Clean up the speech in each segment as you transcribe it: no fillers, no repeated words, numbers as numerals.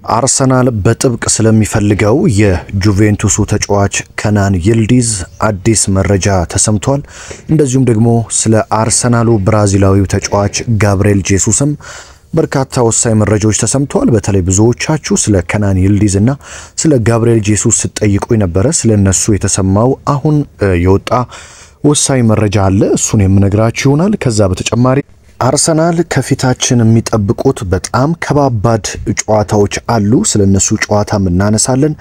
አርሰናል በጥብቅ ስለሚፈልገው የጁቬንቱሱ ተጫዋች ከናን ይልዲዝ አዲስ መረጃ ተሰምቷል። እንደዚሁም ደግሞ ስለ አርሰናሉ ብራዚላዊው ተጫዋች ጋብሪኤል ጄሱስም በርካታ ወሳኝ መረጃዎች ተሰምተዋል። በተለይ ብዙዎቻችሁ ስለ ከናን ይልዲዝ እና ስለ ጋብሪኤል ጄሱስ ስትጠይቁኝ ነበረ። ስለነሱ የተሰማው አሁን የወጣ ወሳኝ መረጃ አለ። እሱን የምነግራችሁ ይሆናል። ከዛ በተጨማሪ አርሰናል ከፊታችን የሚጠብቁት በጣም ከባባድ ጨዋታዎች አሉ። ስለነሱ ጨዋታም እናነሳለን።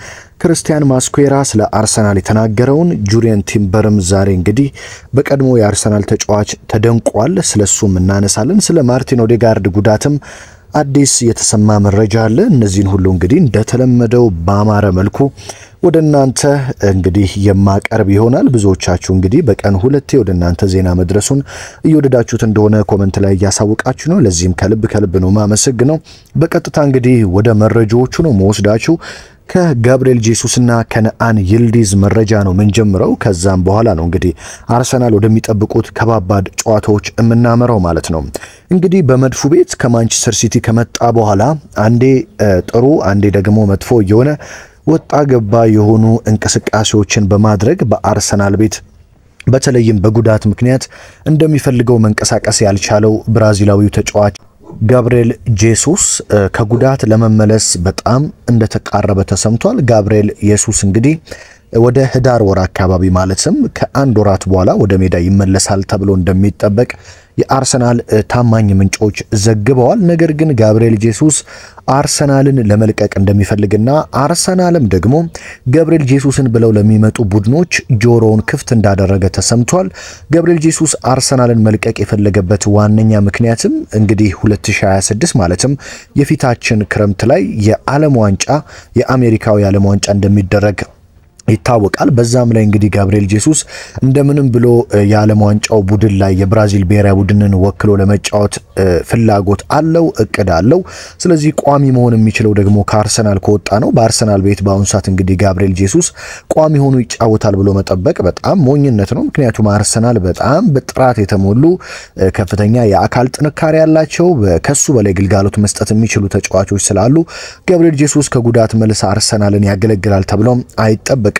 ክርስቲያን ማስኩዌራ ስለ አርሰናል የተናገረውን ጁሪየን ቲምበርም ዛሬ እንግዲህ በቀድሞ የአርሰናል ተጫዋች ተደንቋል። ስለሱም እናነሳለን። ስለ ማርቲን ኦዴጋርድ ጉዳትም አዲስ የተሰማ መረጃ አለ። እነዚህን ሁሉ እንግዲህ እንደተለመደው በአማረ መልኩ ወደ እናንተ እንግዲህ የማቀርብ ይሆናል። ብዙዎቻችሁ እንግዲህ በቀን ሁለቴ ወደ እናንተ ዜና መድረሱን እየወደዳችሁት እንደሆነ ኮሜንት ላይ ያሳውቃችሁ ነው። ለዚህም ከልብ ነው ማመሰግነው። በቀጥታ እንግዲህ ወደ መረጃዎቹ ነው መወስዳችሁ። ከጋብሪኤል ጄሱስና ከነአን ይልዲዝ መረጃ ነው ምንጀምረው። ከዛም በኋላ ነው እንግዲህ አርሰናል ወደሚጠብቁት ከባባድ ጨዋታዎች የምናመራው ማለት ነው። እንግዲህ በመድፉ ቤት ከማንቸስተር ሲቲ ከመጣ በኋላ አንዴ ጥሩ አንዴ ደግሞ መጥፎ የሆነ ወጣ ገባ የሆኑ እንቅስቃሴዎችን በማድረግ በአርሰናል ቤት በተለይም በጉዳት ምክንያት እንደሚፈልገው መንቀሳቀስ ያልቻለው ብራዚላዊው ተጫዋች ጋብሪኤል ጄሱስ ከጉዳት ለመመለስ በጣም እንደተቃረበ ተሰምቷል። ጋብሪኤል ጄሱስ እንግዲህ ወደ ህዳር ወር አካባቢ ማለትም ከአንድ ወራት በኋላ ወደ ሜዳ ይመለሳል ተብሎ እንደሚጠበቅ የአርሰናል ታማኝ ምንጮች ዘግበዋል። ነገር ግን ጋብሪኤል ጄሱስ አርሰናልን ለመልቀቅ እንደሚፈልግና አርሰናልም ደግሞ ጋብሪኤል ጄሱስን ብለው ለሚመጡ ቡድኖች ጆሮውን ክፍት እንዳደረገ ተሰምቷል። ጋብሪኤል ጄሱስ አርሰናልን መልቀቅ የፈለገበት ዋነኛ ምክንያትም እንግዲህ 2026 ማለትም የፊታችን ክረምት ላይ የዓለም ዋንጫ የአሜሪካው የዓለም ዋንጫ እንደሚደረግ ይታወቃል። በዛም ላይ እንግዲህ ጋብሪኤል ጄሱስ እንደምንም ብሎ የዓለም ዋንጫው ቡድን ላይ የብራዚል ብሔራዊ ቡድንን ወክሎ ለመጫወት ፍላጎት አለው፣ እቅድ አለው። ስለዚህ ቋሚ መሆን የሚችለው ደግሞ ከአርሰናል ከወጣ ነው። በአርሰናል ቤት በአሁኑ ሰዓት እንግዲህ ጋብሪኤል ጄሱስ ቋሚ ሆኖ ይጫወታል ብሎ መጠበቅ በጣም ሞኝነት ነው። ምክንያቱም አርሰናል በጣም በጥራት የተሞሉ ከፍተኛ የአካል ጥንካሬ ያላቸው ከሱ በላይ ግልጋሎት መስጠት የሚችሉ ተጫዋቾች ስላሉ ጋብሪኤል ጄሱስ ከጉዳት መልስ አርሰናልን ያገለግላል ተብሎ አይጠበቅም።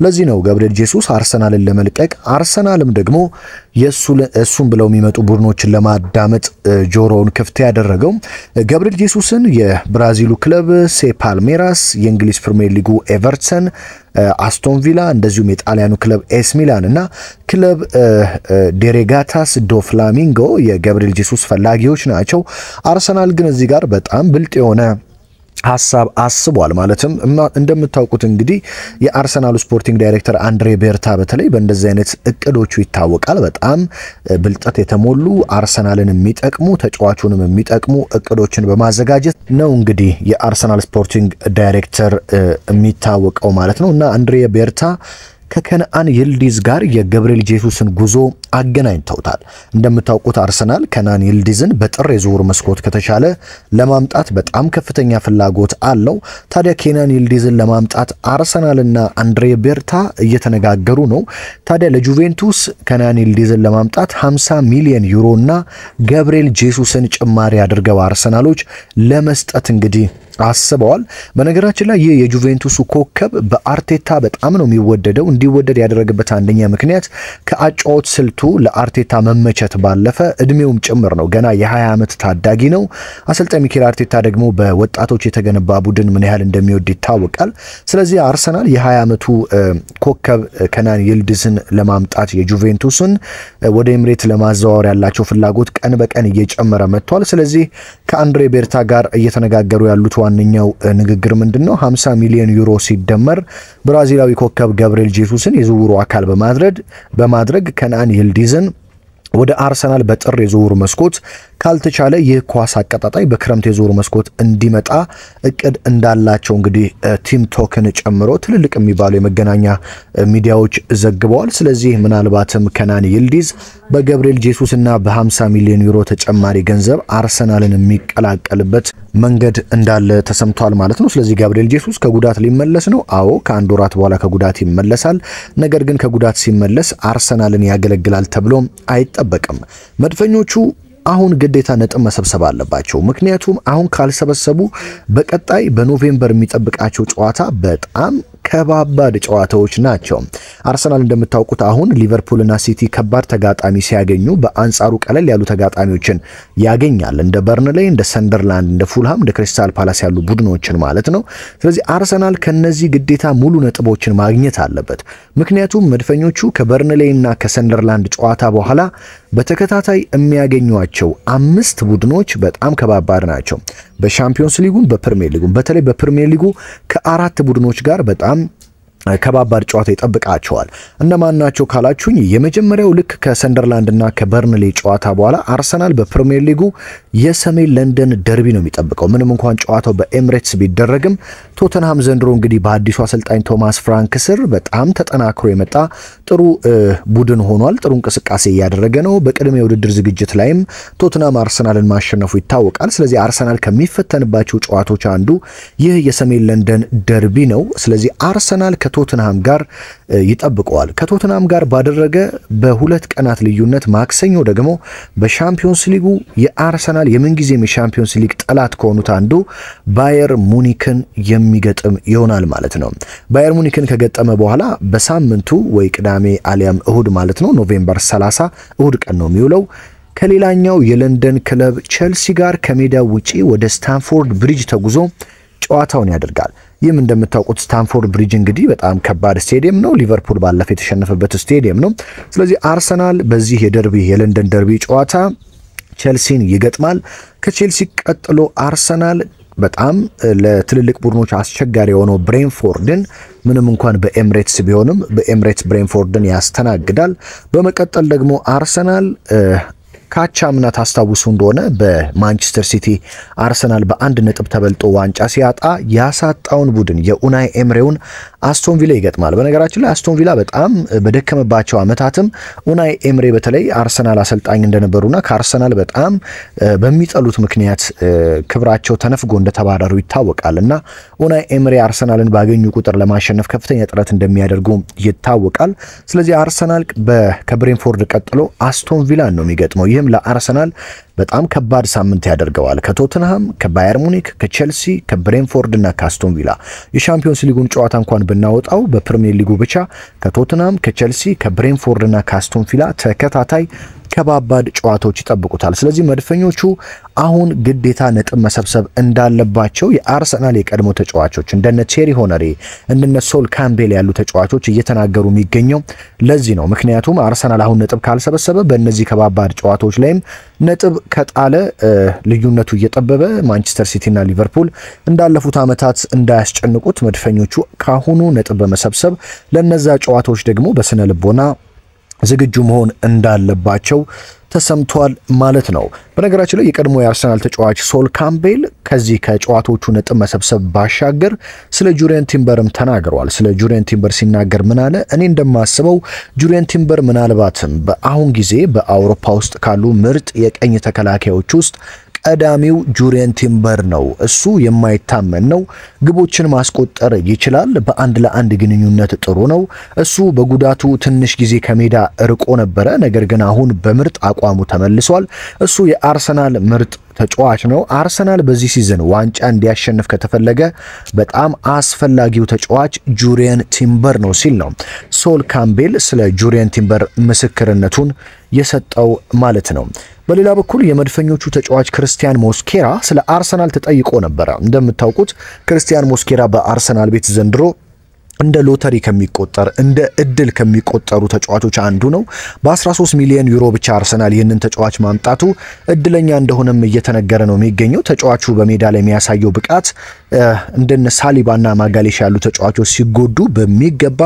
ለዚህ ነው ጋብሪኤል ጄሱስ አርሰናልን ለመልቀቅ አርሰናልም ደግሞ እሱን ብለው የሚመጡ ቡድኖችን ለማዳመጥ ጆሮውን ክፍት ያደረገው። ጋብሪኤል ጄሱስን የብራዚሉ ክለብ ፓልሜራስ፣ የእንግሊዝ ፕሪሚየር ሊጉ ኤቨርተን፣ አስቶን ቪላ እንደዚሁም የጣሊያኑ ክለብ ኤስ ሚላን እና ክለብ ዴሬጋታስ ዶ ፍላሚንጎ የጋብሪኤል ጄሱስ ፈላጊዎች ናቸው። አርሰናል ግን እዚህ ጋር በጣም ብልጥ የሆነ ሐሳብ አስቧል። ማለትም እንደምታውቁት እንግዲህ የአርሰናል ስፖርቲንግ ዳይሬክተር አንድሬ ቤርታ በተለይ በእንደዚህ አይነት እቅዶቹ ይታወቃል። በጣም ብልጠት የተሞሉ አርሰናልን የሚጠቅሙ ተጫዋቹንም የሚጠቅሙ እቅዶችን በማዘጋጀት ነው እንግዲህ የአርሰናል ስፖርቲንግ ዳይሬክተር የሚታወቀው ማለት ነው። እና አንድሬ ቤርታ ከከናን ይልዲዝ ጋር የጋብሪኤል ጄሱስን ጉዞ አገናኝተውታል። እንደምታውቁት አርሰናል ከናን ይልዲዝን በጥር የዝውውር መስኮት ከተቻለ ለማምጣት በጣም ከፍተኛ ፍላጎት አለው። ታዲያ ከናን ይልዲዝን ለማምጣት አርሰናልና አንድሬ ቤርታ እየተነጋገሩ ነው። ታዲያ ለጁቬንቱስ ከናን ይልዲዝን ለማምጣት 50 ሚሊዮን ዩሮ እና ጋብሪኤል ጄሱስን ጭማሪ አድርገው አርሰናሎች ለመስጠት እንግዲህ አስበዋል። በነገራችን ላይ ይህ የጁቬንቱሱ ኮከብ በአርቴታ በጣም ነው የሚወደደው። እንዲወደድ ያደረገበት አንደኛ ምክንያት ከአጫወት ስልቱ ለአርቴታ መመቸት ባለፈ እድሜውም ጭምር ነው። ገና የ20 ዓመት ታዳጊ ነው። አሰልጣኝ ሚኬል አርቴታ ደግሞ በወጣቶች የተገነባ ቡድን ምን ያህል እንደሚወድ ይታወቃል። ስለዚህ አርሰናል የ20 ዓመቱ ኮከብ ከናን ይልዲዝን ለማምጣት የጁቬንቱስን ወደ ኤምሬት ለማዘዋወር ያላቸው ፍላጎት ቀን በቀን እየጨመረ መጥቷል። ስለዚህ ከአንድሬ ቤርታ ጋር እየተነጋገሩ ያሉት ዋነኛው ንግግር ምንድነው? 50 ሚሊዮን ዩሮ ሲደመር ብራዚላዊ ኮከብ ጋብሪኤል ጄሱስን የዝውውሩ አካል በማድረግ ከናን ይልዲዝን ወደ አርሰናል በጥር የዝውውር መስኮት ካልተቻለ ይህ ኳስ አቀጣጣይ በክረምት የዝውውር መስኮት እንዲመጣ እቅድ እንዳላቸው እንግዲህ ቲም ቶክን ጨምሮ ትልልቅ የሚባሉ የመገናኛ ሚዲያዎች ዘግበዋል። ስለዚህ ምናልባትም ከናን ይልዲዝ በጋብሪኤል ጄሱስና በ50 ሚሊዮን ዩሮ ተጨማሪ ገንዘብ አርሰናልን የሚቀላቀልበት መንገድ እንዳለ ተሰምቷል ማለት ነው። ስለዚህ ጋብሪኤል ጄሱስ ከጉዳት ሊመለስ ነው። አዎ ከአንድ ወራት በኋላ ከጉዳት ይመለሳል። ነገር ግን ከጉዳት ሲመለስ አርሰናልን ያገለግላል ተብሎ አይጠበቅም። መድፈኞቹ አሁን ግዴታ ነጥብ መሰብሰብ አለባቸው። ምክንያቱም አሁን ካልሰበሰቡ በቀጣይ በኖቬምበር የሚጠብቃቸው ጨዋታ በጣም ከባባድ ጨዋታዎች ናቸው። አርሰናል እንደምታውቁት አሁን ሊቨርፑልና ሲቲ ከባድ ተጋጣሚ ሲያገኙ በአንጻሩ ቀለል ያሉ ተጋጣሚዎችን ያገኛል። እንደ በርንሌይ፣ እንደ ሰንደርላንድ፣ እንደ ፉልሃም፣ እንደ ክሪስታል ፓላስ ያሉ ቡድኖችን ማለት ነው። ስለዚህ አርሰናል ከነዚህ ግዴታ ሙሉ ነጥቦችን ማግኘት አለበት። ምክንያቱም መድፈኞቹ ከበርንሌይና ከሰንደርላንድ ጨዋታ በኋላ በተከታታይ የሚያገኟቸው 5 ቡድኖች በጣም ከባባድ ናቸው። በሻምፒዮንስ ሊጉም በፕሪሚየር ሊጉም በተለይ በፕሪሚየር ሊጉ ከ4 ቡድኖች ጋር በጣም ከባባድ ጨዋታ ይጠብቃቸዋል። እነማን ናቸው ካላችሁኝ የመጀመሪያው ልክ ከሰንደርላንድና ከበርንሌይ ጨዋታ በኋላ አርሰናል በፕሪሚየር ሊጉ የሰሜን ለንደን ደርቢ ነው የሚጠብቀው። ምንም እንኳን ጨዋታው በኤምሬትስ ቢደረግም ቶተንሃም ዘንድሮ እንግዲህ በአዲሱ አሰልጣኝ ቶማስ ፍራንክ ስር በጣም ተጠናክሮ የመጣ ጥሩ ቡድን ሆኗል። ጥሩ እንቅስቃሴ እያደረገ ነው። በቅድመ የውድድር ዝግጅት ላይም ቶተንሃም አርሰናልን ማሸነፉ ይታወቃል። ስለዚህ አርሰናል ከሚፈተንባቸው ጨዋታዎች አንዱ ይህ የሰሜን ለንደን ደርቢ ነው። ስለዚህ አርሰናል ከቶተንሃም ጋር ይጠብቀዋል። ከቶተንሃም ጋር ባደረገ በ2 ቀናት ልዩነት ማክሰኞ ደግሞ በሻምፒዮንስ ሊጉ የአርሰናል የምንጊዜም የሻምፒዮንስ ሊግ ጠላት ከሆኑት አንዱ ባየር ሙኒክን የሚገጥም ይሆናል ማለት ነው። ባየር ሙኒክን ከገጠመ በኋላ በሳምንቱ ወይ ቅዳሜ አሊያም እሁድ ማለት ነው ኖቬምበር 30 እሁድ ቀን ነው የሚውለው ከሌላኛው የለንደን ክለብ ቼልሲ ጋር ከሜዳ ውጪ ወደ ስታንፎርድ ብሪጅ ተጉዞ ጨዋታውን ያደርጋል። ይህም እንደምታውቁት ስታንፎርድ ብሪጅ እንግዲህ በጣም ከባድ ስቴዲየም ነው። ሊቨርፑል ባለፈ የተሸነፈበት ስቴዲየም ነው። ስለዚህ አርሰናል በዚህ የለንደን ደርቢ ጨዋታ ቼልሲን ይገጥማል። ከቼልሲ ቀጥሎ አርሰናል በጣም ለትልልቅ ቡድኖች አስቸጋሪ የሆነው ብሬንፎርድን ምንም እንኳን በኤምሬትስ ቢሆንም በኤምሬትስ ብሬንፎርድን ያስተናግዳል። በመቀጠል ደግሞ አርሰናል ካቻምና ታስታውሱ እንደሆነ በማንቸስተር ሲቲ አርሰናል በ1 ነጥብ ተበልጦ ዋንጫ ሲያጣ ያሳጣውን ቡድን የኡናይ ኤምሬውን አስቶን ቪላ ይገጥማል። በነገራችን ላይ አስቶን ቪላ በጣም በደከመባቸው ዓመታትም ኡናይ ኤምሬ በተለይ አርሰናል አሰልጣኝ እንደነበሩና ከአርሰናል በጣም በሚጠሉት ምክንያት ክብራቸው ተነፍጎ እንደተባረሩ ይታወቃልና ኡናይ ኤምሬ አርሰናልን ባገኙ ቁጥር ለማሸነፍ ከፍተኛ ጥረት እንደሚያደርጉ ይታወቃል። ስለዚህ አርሰናል ከብሬንፎርድ ቀጥሎ አስቶን ቪላ ነው የሚገጥመው። ይህም ለአርሰናል በጣም ከባድ ሳምንት ያደርገዋል። ከቶተንሃም፣ ከባየር ሙኒክ፣ ከቼልሲ፣ ከብሬንፎርድ እና ከአስቶን ቪላ የሻምፒዮንስ ሊጉን ጨዋታ እንኳን ብናወጣው በፕሪሚየር ሊጉ ብቻ ከቶተንሃም፣ ከቼልሲ፣ ከብሬንፎርድ እና ከአስቶን ቪላ ተከታታይ ከባባድ ጨዋታዎች ይጠብቁታል። ስለዚህ መድፈኞቹ አሁን ግዴታ ነጥብ መሰብሰብ እንዳለባቸው የአርሰናል የቀድሞ ተጫዋቾች እንደነ ቴሪ ሆነሪ እንደነ ሶል ካምቤል ያሉ ተጫዋቾች እየተናገሩ የሚገኘው ለዚህ ነው። ምክንያቱም አርሰናል አሁን ነጥብ ካልሰበሰበ በእነዚህ ከባባድ ጨዋታዎች ላይም ነጥብ ከጣለ ልዩነቱ እየጠበበ ማንቸስተር ሲቲና ሊቨርፑል እንዳለፉት ዓመታት እንዳያስጨንቁት መድፈኞቹ ካሁኑ ነጥብ በመሰብሰብ ለነዛ ጨዋታዎች ደግሞ በስነ ልቦና ዝግጁ መሆን እንዳለባቸው ተሰምቷል ማለት ነው። በነገራችን ላይ የቀድሞ የአርሰናል ተጫዋች ሶል ካምቤል ከዚህ ከጨዋታዎቹ ነጥብ መሰብሰብ ባሻገር ስለ ጁሪየን ቲምበርም ተናግሯል። ስለ ጁሪየን ቲምበር ሲናገር ምን አለ? እኔ እንደማስበው ጁሪየን ቲምበር ምናልባትም በአሁን ጊዜ በአውሮፓ ውስጥ ካሉ ምርጥ የቀኝ ተከላካዮች ውስጥ ቀዳሚው ጁሪየን ቲምበር ነው። እሱ የማይታመን ነው። ግቦችን ማስቆጠር ይችላል። በአንድ ለአንድ ግንኙነት ጥሩ ነው። እሱ በጉዳቱ ትንሽ ጊዜ ከሜዳ ርቆ ነበረ፣ ነገር ግን አሁን በምርጥ አቋሙ ተመልሷል። እሱ የአርሰናል ምርጥ ተጫዋች ነው። አርሰናል በዚህ ሲዝን ዋንጫ እንዲያሸንፍ ከተፈለገ በጣም አስፈላጊው ተጫዋች ጁሪየን ቲምበር ነው ሲል ነው ሶል ካምቤል ስለ ጁሪየን ቲምበር ምስክርነቱን የሰጠው ማለት ነው። በሌላ በኩል የመድፈኞቹ ተጫዋች ክርስቲያን ሞስኬራ ስለ አርሰናል ተጠይቆ ነበረ። እንደምታውቁት ክርስቲያን ሞስኬራ በአርሰናል ቤት ዘንድሮ እንደ ሎተሪ ከሚቆጠር እንደ እድል ከሚቆጠሩ ተጫዋቾች አንዱ ነው። በ13 ሚሊዮን ዩሮ ብቻ አርሰናል ይህንን ተጫዋች ማምጣቱ እድለኛ እንደሆነም እየተነገረ ነው የሚገኘው። ተጫዋቹ በሜዳ ላይ የሚያሳየው ብቃት እንደነ ሳሊባና ማጋሌሽ ያሉ ተጫዋቾች ሲጎዱ በሚገባ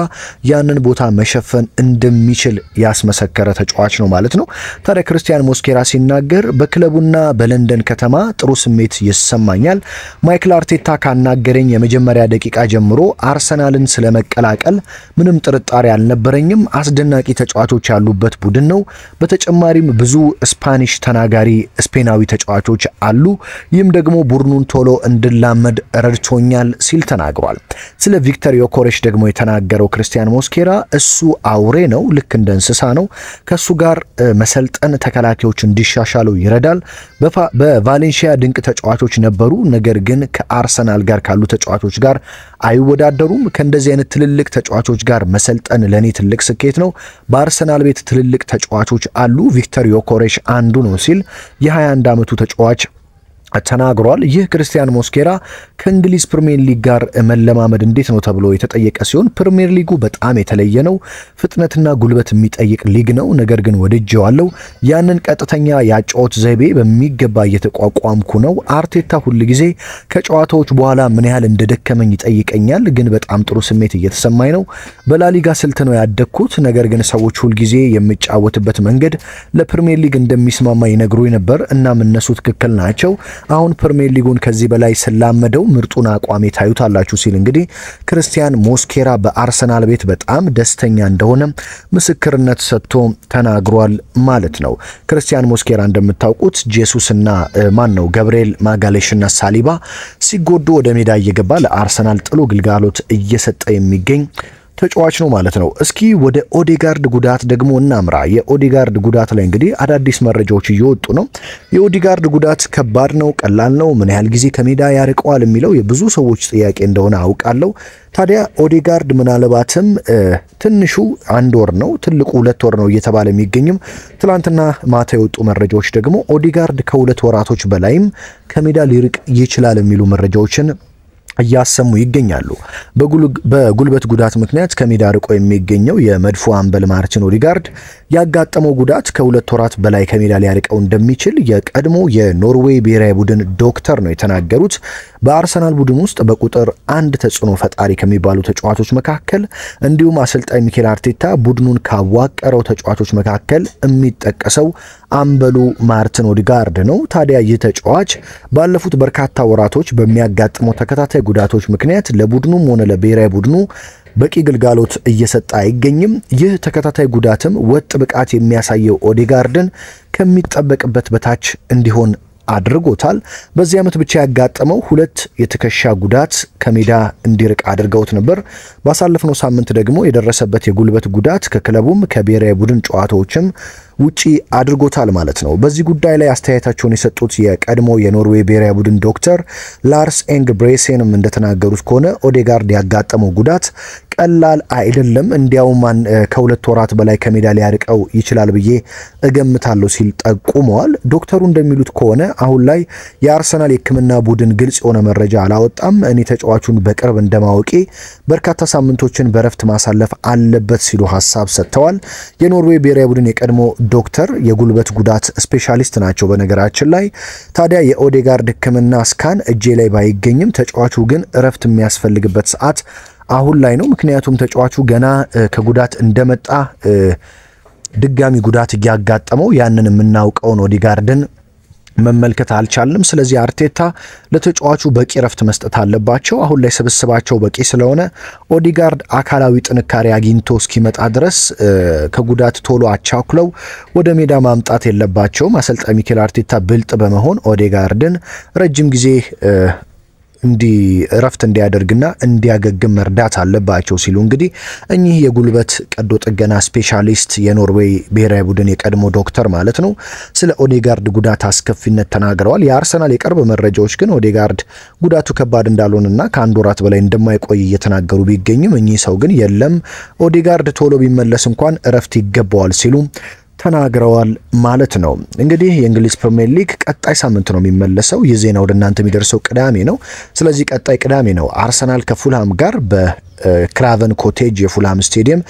ያንን ቦታ መሸፈን እንደሚችል ያስመሰከረ ተጫዋች ነው ማለት ነው። ታዲያ ክርስቲያን ሞስኬራ ሲናገር በክለቡና በለንደን ከተማ ጥሩ ስሜት ይሰማኛል። ማይክል አርቴታ ካናገረኝ የመጀመሪያ ደቂቃ ጀምሮ አርሰናልን ስለመቀላቀል ምንም ጥርጣሬ አልነበረኝም። አስደናቂ ተጫዋቾች ያሉበት ቡድን ነው። በተጨማሪም ብዙ ስፓኒሽ ተናጋሪ ስፔናዊ ተጫዋቾች አሉ። ይህም ደግሞ ቡድኑን ቶሎ እንድላመድ ረድቶኛል ሲል ተናግሯል። ስለ ቪክተር ዮኬሬሽ ደግሞ የተናገረው ክርስቲያን ሞስኬራ እሱ አውሬ ነው፣ ልክ እንደ እንስሳ ነው። ከሱ ጋር መሰልጠን ተከላካዮች እንዲሻሻሉ ይረዳል። በቫሌንሺያ ድንቅ ተጫዋቾች ነበሩ፣ ነገር ግን ከአርሰናል ጋር ካሉ ተጫዋቾች ጋር አይወዳደሩም። ከእንደዚህ አይነት ትልልቅ ተጫዋቾች ጋር መሰልጠን ለኔ ትልቅ ስኬት ነው። በአርሰናል ቤት ትልልቅ ተጫዋቾች አሉ፣ ቪክተር ዮኬሬሽ አንዱ ነው ሲል የ21 ዓመቱ ተጫዋች ተናግሯል። ይህ ክርስቲያን ሞስኬራ ከእንግሊዝ ፕሪሚየር ሊግ ጋር መለማመድ እንዴት ነው ተብሎ የተጠየቀ ሲሆን ፕሪሚየር ሊጉ በጣም የተለየ ነው፣ ፍጥነትና ጉልበት የሚጠይቅ ሊግ ነው። ነገር ግን ወድጄዋለሁ። ያንን ቀጥተኛ ያጫወት ዘይቤ በሚገባ እየተቋቋምኩ ነው። አርቴታ ሁል ጊዜ ከጨዋታዎች በኋላ ምን ያህል እንደደከመኝ ይጠይቀኛል፣ ግን በጣም ጥሩ ስሜት እየተሰማኝ ነው። በላሊጋ ስልት ነው ያደግኩት፣ ነገር ግን ሰዎች ሁል ጊዜ የምጫወትበት መንገድ ለፕሪሚየር ሊግ እንደሚስማማ ይነግሩኝ ነበር። እናም እነሱ ትክክል ናቸው። አሁን ፕሪሚየር ሊጉን ከዚህ በላይ ስላመደው ምርጡን አቋሜ ታዩታላችሁ ሲል እንግዲህ ክርስቲያን ሞስኬራ በአርሰናል ቤት በጣም ደስተኛ እንደሆነ ምስክርነት ሰጥቶ ተናግሯል ማለት ነው። ክርስቲያን ሞስኬራ እንደምታውቁት ጄሱስና ገብርኤል ማጋሌሽና ሳሊባ ሲጎዱ ወደ ሜዳ እየገባ ለአርሰናል ጥሩ ግልጋሎት እየሰጠ የሚገኝ ተጫዋች ነው ማለት ነው። እስኪ ወደ ኦዴጋርድ ጉዳት ደግሞ እናምራ። የኦዴጋርድ ጉዳት ላይ እንግዲህ አዳዲስ መረጃዎች እየወጡ ነው። የኦዴጋርድ ጉዳት ከባድ ነው፣ ቀላል ነው፣ ምን ያህል ጊዜ ከሜዳ ያርቀዋል የሚለው የብዙ ሰዎች ጥያቄ እንደሆነ አውቃለሁ። ታዲያ ኦዴጋርድ ምናልባትም ትንሹ 1 ወር ነው፣ ትልቁ 2 ወር ነው እየተባለ የሚገኝም ትላንትና ማታ የወጡ መረጃዎች ደግሞ ኦዴጋርድ ከ2 ወራቶች በላይም ከሜዳ ሊርቅ ይችላል የሚሉ መረጃዎችን እያሰሙ ይገኛሉ። በጉልበት ጉዳት ምክንያት ከሜዳ ርቆ የሚገኘው የመድፎ አምበል ማርቲን ኦዴጋርድ ያጋጠመው ጉዳት ከ2 ወራት በላይ ከሜዳ ሊያርቀው እንደሚችል የቀድሞ የኖርዌይ ብሔራዊ ቡድን ዶክተር ነው የተናገሩት። በአርሰናል ቡድን ውስጥ በቁጥር 1 ተጽዕኖ ፈጣሪ ከሚባሉ ተጫዋቾች መካከል እንዲሁም አሰልጣኝ ሚኬል አርቴታ ቡድኑን ካዋቀረው ተጫዋቾች መካከል የሚጠቀሰው አምበሉ ማርቲን ኦዴጋርድ ነው። ታዲያ ይህ ተጫዋች ባለፉት በርካታ ወራቶች በሚያጋጥመው ተከታታይ ጉዳቶች ምክንያት ለቡድኑም ሆነ ለብሔራዊ ቡድኑ በቂ ግልጋሎት እየሰጠ አይገኝም። ይህ ተከታታይ ጉዳትም ወጥ ብቃት የሚያሳየው ኦዴጋርድን ከሚጠበቅበት በታች እንዲሆን አድርጎታል። በዚህ ዓመት ብቻ ያጋጠመው 2 የትከሻ ጉዳት ከሜዳ እንዲርቅ አድርገውት ነበር። ባሳለፍነው ሳምንት ደግሞ የደረሰበት የጉልበት ጉዳት ከክለቡም ከብሔራዊ ቡድን ጨዋታዎችም ውጪ አድርጎታል ማለት ነው። በዚህ ጉዳይ ላይ አስተያየታቸውን የሰጡት የቀድሞ የኖርዌይ ብሔራዊ ቡድን ዶክተር ላርስ ኤንግ ብሬሴንም እንደተናገሩት ከሆነ ኦዴጋርድ ያጋጠመው ጉዳት ቀላል አይደለም፣ እንዲያውም ከ2 ወራት በላይ ከሜዳ ሊያርቀው ይችላል ብዬ እገምታለሁ ሲል ጠቁመዋል። ዶክተሩ እንደሚሉት ከሆነ አሁን ላይ የአርሰናል የሕክምና ቡድን ግልጽ የሆነ መረጃ አላወጣም። እኔ ተጫዋቹን በቅርብ እንደማወቄ በርካታ ሳምንቶችን በረፍት ማሳለፍ አለበት ሲሉ ሀሳብ ሰጥተዋል። የኖርዌይ ብሔራዊ ቡድን የቀድሞ ዶክተር የጉልበት ጉዳት ስፔሻሊስት ናቸው በነገራችን ላይ። ታዲያ የኦዴጋርድ ሕክምና ስካን እጄ ላይ ባይገኝም ተጫዋቹ ግን እረፍት የሚያስፈልግበት ሰዓት አሁን ላይ ነው። ምክንያቱም ተጫዋቹ ገና ከጉዳት እንደመጣ ድጋሚ ጉዳት እያጋጠመው ያንን የምናውቀውን ኦዴጋርድን መመልከት አልቻልንም። ስለዚህ አርቴታ ለተጫዋቹ በቂ ረፍት መስጠት አለባቸው። አሁን ላይ ስብስባቸው በቂ ስለሆነ ኦዴጋርድ አካላዊ ጥንካሬ አግኝቶ እስኪመጣ ድረስ ከጉዳት ቶሎ አቻኩለው ወደ ሜዳ ማምጣት የለባቸውም። አሰልጣኝ ሚኬል አርቴታ ብልጥ በመሆን ኦዴጋርድን ረጅም ጊዜ ረፍት እንዲያደርግና እንዲያገግም መርዳት አለባቸው ሲሉ እንግዲህ እኚህ የጉልበት ቀዶ ጥገና ስፔሻሊስት የኖርዌይ ብሔራዊ ቡድን የቀድሞ ዶክተር ማለት ነው ስለ ኦዴጋርድ ጉዳት አስከፊነት ተናግረዋል። የአርሰናል የቅርብ መረጃዎች ግን ኦዴጋርድ ጉዳቱ ከባድ እንዳልሆነና ከ1 ወራት በላይ እንደማይቆይ እየተናገሩ ቢገኝም እኚህ ሰው ግን የለም ኦዴጋርድ ቶሎ ቢመለስ እንኳን እረፍት ይገባዋል ሲሉ ተናግረዋል ማለት ነው። እንግዲህ የእንግሊዝ ፕሪሚየር ሊግ ቀጣይ ሳምንት ነው የሚመለሰው። የዜና ወደ እናንተ የሚደርሰው ቅዳሜ ነው። ስለዚህ ቀጣይ ቅዳሜ ነው አርሰናል ከፉልሃም ጋር በክራቨን ኮቴጅ የፉልሃም ስቴዲየም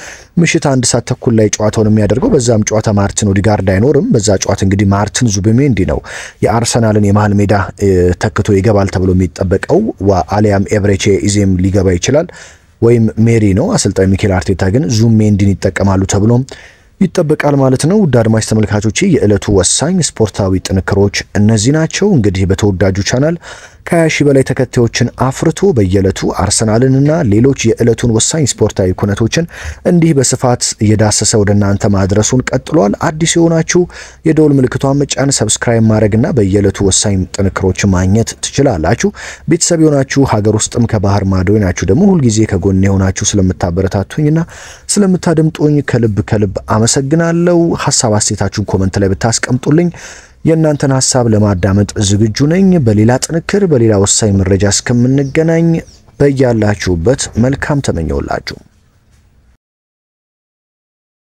ምሽት 1 ሰዓት ተኩል ላይ ጨዋታውን የሚያደርገው። በዛም ጨዋታ ማርቲን ኦዴጋርድ አይኖርም። በዛ ጨዋታ እንግዲህ ማርቲን ዙቢሜንዲ ነው የአርሰናልን የመሃል ሜዳ ተክቶ ይገባል ተብሎ የሚጠበቀው። አሊያም ኤብሬቼ ኢዜም ሊገባ ይችላል ወይም ሜሪ ነው። አሰልጣኝ ሚኬል አርቴታ ግን ዙቢሜንዲን ይጠቀማሉ ተብሎ ይጠበቃል ማለት ነው። ውድ አድማጭ ተመልካቾች የዕለቱ ወሳኝ ስፖርታዊ ጥንክሮች እነዚህ ናቸው። እንግዲህ በተወዳጁ ቻናል ከ20 በላይ ተከታዮችን አፍርቶ በየዕለቱ አርሰናልንና ሌሎች የዕለቱን ወሳኝ ስፖርታዊ ኩነቶችን እንዲህ በስፋት እየዳሰሰ ወደ እናንተ ማድረሱን ቀጥሏል። አዲስ የሆናችሁ የደወል ምልክቷን መጫን፣ ሰብስክራይብ ማድረግና በየዕለቱ ወሳኝ ጥንክሮችን ማግኘት ትችላላችሁ። ቤተሰብ የሆናችሁ ሀገር ውስጥም ከባህር ማዶ ናችሁ ደግሞ ሁልጊዜ ከጎን የሆናችሁ ስለምታበረታቱኝና ስለምታደምጡኝ ከልብ አመሰግናለሁ። ሐሳብ አስተያየታችሁን ኮሜንት ላይ ብታስቀምጡልኝ የእናንተን ሐሳብ ለማዳመጥ ዝግጁ ነኝ። በሌላ ጥንክር በሌላ ወሳኝ መረጃ እስከምንገናኝ በያላችሁበት መልካም ተመኘውላችሁ።